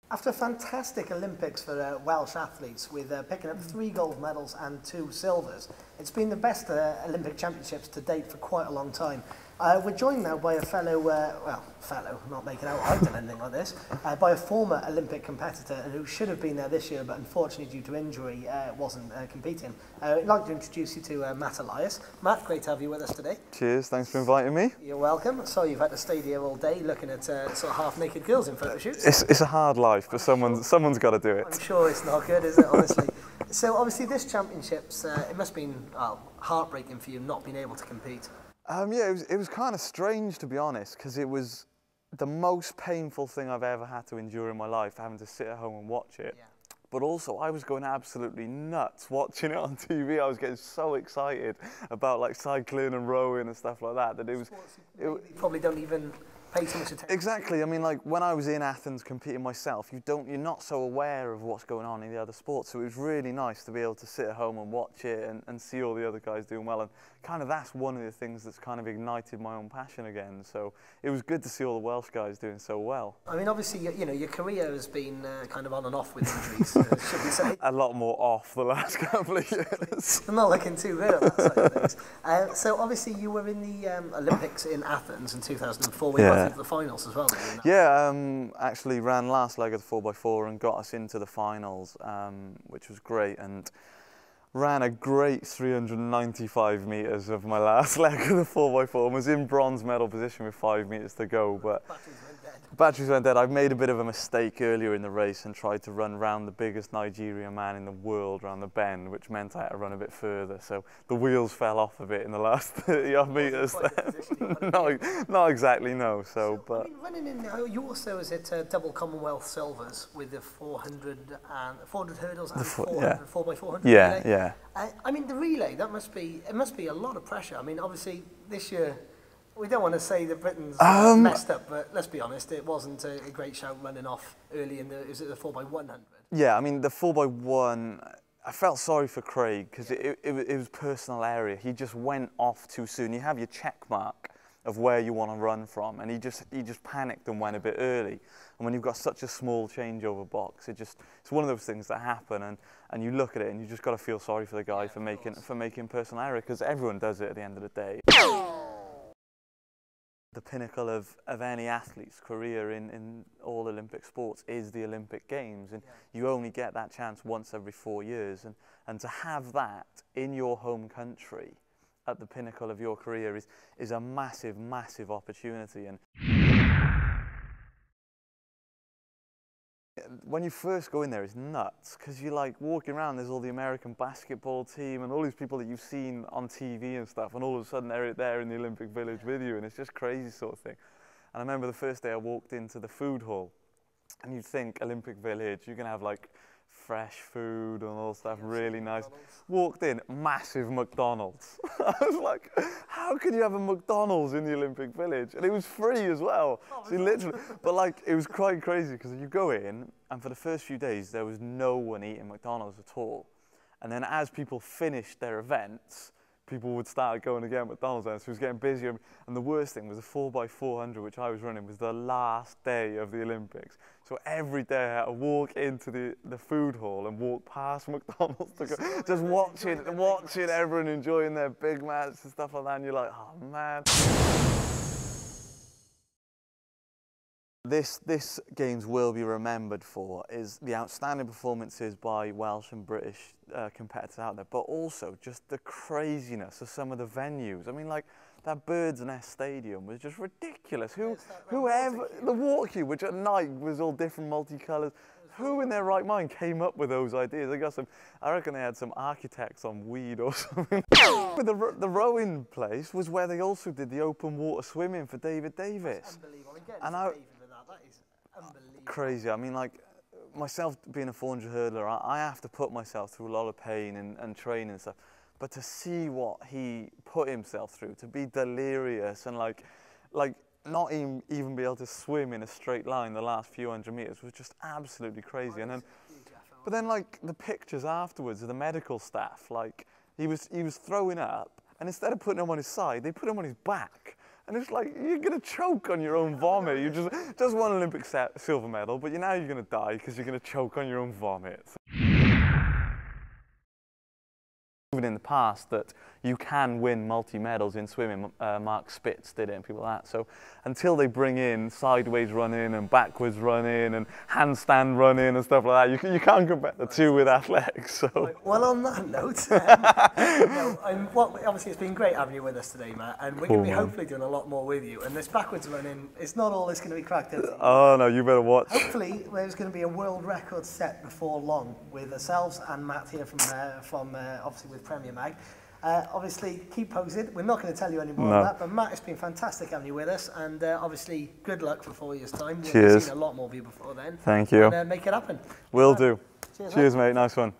After a fantastic Olympics for Welsh athletes with picking up 3 gold medals and 2 silvers, it's been the best Olympic Championships to date for quite a long time. We're joined now by a fellow, not making out I've done anything like this, by a former Olympic competitor who should have been there this year but unfortunately due to injury wasn't competing. I'd like to introduce you to Matt Elias. Matt, great to have you with us today. Cheers, thanks for inviting me. You're welcome. Sorry you've had to stay here all day looking at sort of half-naked girls in photo shoots. It's a hard life, but someone's got to do it. I'm sure it's not good, is it, honestly? So obviously this championships, it must have been heartbreaking for you not being able to compete. Yeah, it was kind of strange, to be honest, because it was the most painful thing I've ever had to endure in my life, having to sit at home and watch it. Yeah. But also, I was going absolutely nuts watching it on TV. I was getting so excited about like cycling and rowing and stuff like that that it was. You probably don't even pay too much attention. Exactly. I mean, like when I was in Athens competing myself, you're not so aware of what's going on in the other sports. So it was really nice to be able to sit at home and watch it and see all the other guys doing well. And kind of that's one of the things that's kind of ignited my own passion again. So it was good to see all the Welsh guys doing so well. I mean, obviously, you know, your career has been kind of on and off with injuries, should we say? A lot more off the last couple of years. I'm not looking too good at that side of things. So obviously you were in the Olympics in Athens in 2004. We got into the finals as well, didn't you? Yeah, actually ran last leg of the 4x4 and got us into the finals, which was great. And ran a great 395 metres of my last leg of the 4x4 and was in bronze medal position with 5 metres to go, but batteries went dead. I made a bit of a mistake earlier in the race and tried to run round the biggest Nigerian man in the world round the bend, which meant I had to run a bit further, so the wheels fell off a bit in the last 30 odd metres. Not exactly, no. But I mean, running in, you also was at double Commonwealth silvers with the 400 hurdles and 4x400 yeah, relay. yeah. I mean, the relay, it must be a lot of pressure. I mean, obviously this year, we don't want to say that Britain's messed up, but let's be honest, it wasn't a great shout running off early in the 4x100. Yeah, I mean, the 4x1, I felt sorry for Craig because it was personal area. He just went off too soon. You have your check mark of where you want to run from, and he just panicked and went a bit early. And when you've got such a small changeover box, it's one of those things that happen, and you look at it and you just got to feel sorry for the guy for making personal error, because everyone does it at the end of the day. The pinnacle of any athlete's career in all Olympic sports is the Olympic Games, and you only get that chance once every 4 years, and to have that in your home country at the pinnacle of your career is a massive, massive opportunity. And when you first go in there, it's nuts, because you're like walking around, there's all the American basketball team and all these people that you've seen on TV and stuff, and all of a sudden they're there in the Olympic Village with you, and it's just crazy sort of thing. And I remember the first day I walked into the food hall, and you'd think Olympic Village, you're going to have like fresh food and all stuff, really nice. Walked in, massive McDonald's. I was like, how can you have a McDonald's in the Olympic Village? And it was free as well. So literally, but like, it was quite crazy because you go in, and for the first few days, there was no one eating McDonald's at all. And then as people finished their events, people would start going again at McDonald's, and so it was getting busier. And the worst thing was the 4x400, which I was running, was the last day of the Olympics. So every day I had to walk into the food hall and walk past McDonald's to go, just watching everyone enjoying their Big Macs and stuff like that, and you're like, oh man. This Games will be remembered for is the outstanding performances by Welsh and British competitors out there, but also just the craziness of some of the venues. I mean, like that Bird's Nest Stadium was just ridiculous. Whoever, the walk queue, which at night was all different multicolours, who in their right mind came up with those ideas? I reckon they had some architects on weed or something. The rowing place was where they also did the open water swimming for David Davis. That's unbelievable. That is unbelievable. Crazy. I mean, like, myself being a 400 hurdler, I have to put myself through a lot of pain and training and stuff. But to see what he put himself through, to be delirious and like not even be able to swim in a straight line the last few hundred meters was just absolutely crazy. And then, but then like the pictures afterwards of the medical staff, like he was throwing up, and instead of putting him on his side, they put him on his back. And it's like, you're going to choke on your own vomit. You just won an Olympic silver medal, but now you're going to die because you're going to choke on your own vomit. In the past that you can win multi-medals in swimming. Mark Spitz did it and people like that. So until they bring in sideways running and backwards running and handstand running and stuff like that, you can't compare the two with athletics. So. Right. Well, on that note, obviously it's been great having you with us today, Matt, and we're going to be hopefully doing a lot more with you. And this backwards running, it's not all it's going to be cracked up. Oh no, you better watch. Hopefully there's going to be a world record set before long with ourselves and Matt here from obviously with Premier Mag. Obviously, keep posted. We're not going to tell you any more of that, but Matt, it's been fantastic having you with us, and obviously, good luck for 4 years' time. We've seen a lot more of you before then. Thank you. And make it happen. Will do. Cheers, Cheers, mate. Nice one.